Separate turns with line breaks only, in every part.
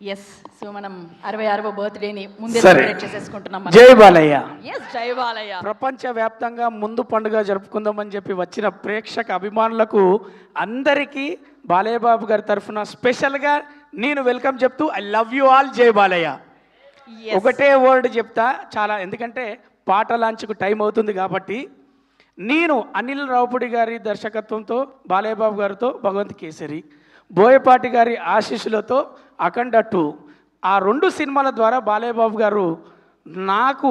Yes so మనం 66వ బర్త్డేని ముందే
సరే.
సెలబ్రేట్ చేసేసుకుంటున్నాం మనం.
జై బాలయ్య.
ఎస్ జై బాలయ్య.
ప్రపంచవ్యాప్తంగా ముందు పండుగ జరుపుకుందామని చెప్పి వచ్చిన ప్రేక్షక అభిమానులకు అందరికీ బాలయ్య బాబు గారి తరఫున స్పెషల్గా నేను వెల్కమ్ చెప్తూ ఐ లవ్ యూ ఆల్ జై బాలయ్య.
Yes.
ఒకటే వర్డ్ చెప్తా చాలా, ఎందుకంటే పాట లాంచ్కు టైం అవుతుంది కాబట్టి. నేను అనిల్ రావుపూడి గారి దర్శకత్వంతో బాలయ్య బాబు గారితో భగవంత్ కేసరి, బోయపాటి గారి ఆశీస్సులతో అఖండ 2 ఆ 2 సినిమాల ద్వారా బాలయ్య బాబు గారు నాకు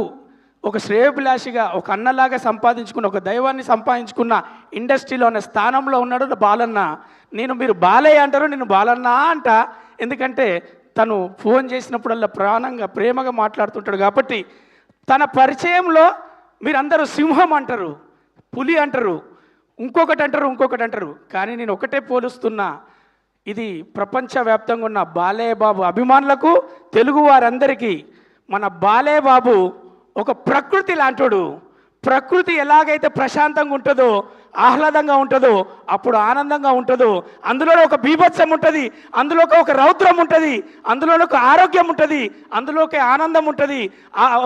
ఒక శ్రేయోభిలాషిగా, ఒక అన్నలాగా సంపాదించుకున్న, ఒక దైవాన్ని సంపాదించుకున్న ఇండస్ట్రీలో ఉన్న స్థానంలో ఉన్నాడు బాలన్న. మీరు బాలయ్య అంటారు, నేను బాలన్న అంట. ఎందుకంటే తను ఫోన్ చేసినప్పుడల్లా ప్రాణంగా ప్రేమగా మాట్లాడుతుంటాడు కాబట్టి. తన పరిచయంలో మీరందరూ సింహం అంటారు, పులి అంటారు, ఇంకొకటి అంటారు. కానీ నేను ఒకటే పోలుస్తున్నా, ఇది ప్రపంచవ్యాప్తంగా ఉన్న బాలయ్య బాబు అభిమానులకు, తెలుగు వారందరికీ మన బాలయ్య బాబు ఒక ప్రకృతి లాంటోడు. ప్రకృతి ఎలాగైతే ప్రశాంతంగా ఉంటుందో, ఆహ్లాదంగా ఉంటుందో, అప్పుడు ఆనందంగా ఉంటుందో, అందులో ఒక బీభత్సం ఉంటుంది, అందులో ఒక రౌద్రం ఉంటుంది, అందులో ఒక ఆరోగ్యం ఉంటుంది, అందులో ఒక ఆనందం ఉంటుంది,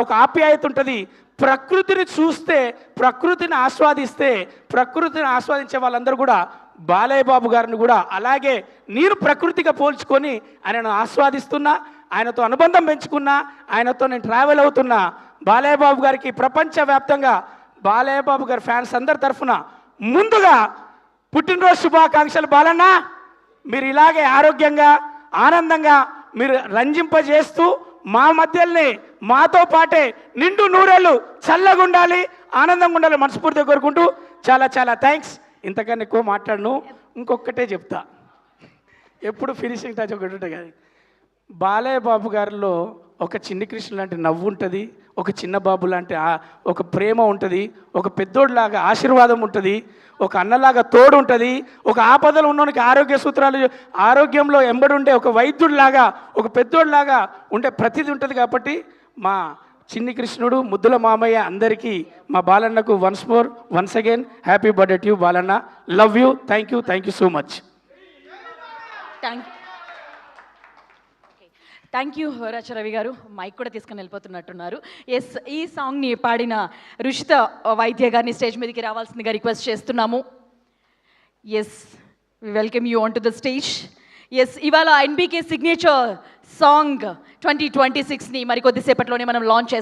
ఒక ఆప్యాయత ఉంటుంది. ప్రకృతిని చూస్తే, ప్రకృతిని ఆస్వాదిస్తే, ప్రకృతిని ఆస్వాదించే వాళ్ళందరూ కూడా బాలయ్య బాబు గారిని కూడా అలాగే నేను ప్రకృతిగా పోల్చుకొని ఆయనను ఆస్వాదిస్తున్నా, ఆయనతో అనుబంధం పెంచుకున్నా, ఆయనతో నేను ట్రావెల్ అవుతున్నా. బాలయ్య బాబు గారికి ప్రపంచవ్యాప్తంగా బాలయ్య బాబు గారి ఫ్యాన్స్ అందరి తరఫున ముందుగా పుట్టినరోజు శుభాకాంక్షలు బాలన్న. మీరు ఇలాగే ఆరోగ్యంగా, ఆనందంగా మీరు రంజింపజేస్తూ మా మధ్యలోనే మాతో పాటే నిండు నూరేళ్ళు చల్లగా ఉండాలి, ఆనందంగా ఉండాలి మనస్ఫూర్తిగా కోరుకుంటూ చాలా చాలా థ్యాంక్స్. ఇంతకన్నా ఎక్కువ మాట్లాడను. ఇంకొకటే చెప్తా, ఎప్పుడు ఫినిషింగ్ టచ్ ఒకటి ఉంటుంది కానీ, బాలయ్య బాబు గారిలో ఒక చిన్ని కృష్ణ లాంటి నవ్వు ఉంటుంది, ఒక చిన్న బాబు లాంటి ఒక ప్రేమ ఉంటుంది, ఒక పెద్దోడిలాగా ఆశీర్వాదం ఉంటుంది, ఒక అన్నలాగా తోడు ఉంటుంది, ఒక ఆపదలు ఉన్నోనికి ఆరోగ్య సూత్రాలు, ఆరోగ్యంలో ఎంబడి ఉండే ఒక వైద్యుడిలాగా, ఒక పెద్దోడిలాగా ఉండే ప్రతిదీ ఉంటుంది. కాబట్టి మా చిన్ని కృష్ణుడు, ముద్దుల మామయ్య అందరికీ, మా బాలన్నకు once again happy birthday to you Balanna. Love you, thank you so much.
Thank you Racha Ravi garu. Mike కూడా తీసుకుని వెళ్ళిపోతున్నట్టున్నారు. ఎస్, ఈ సాంగ్ని పాడిన రుషిత వైద్య గారిని స్టేజ్ మీదకి రావాల్సిందిగా రిక్వెస్ట్ చేస్తున్నాము. Yes, we welcome you on to the stage. Yes, ఇవాళ ఎన్బీకే సిగ్నేచర్ సాంగ్ 2026ని మరికొద్దిసేపట్లోనే మనం లాంచ్ చేసుకుంటాం.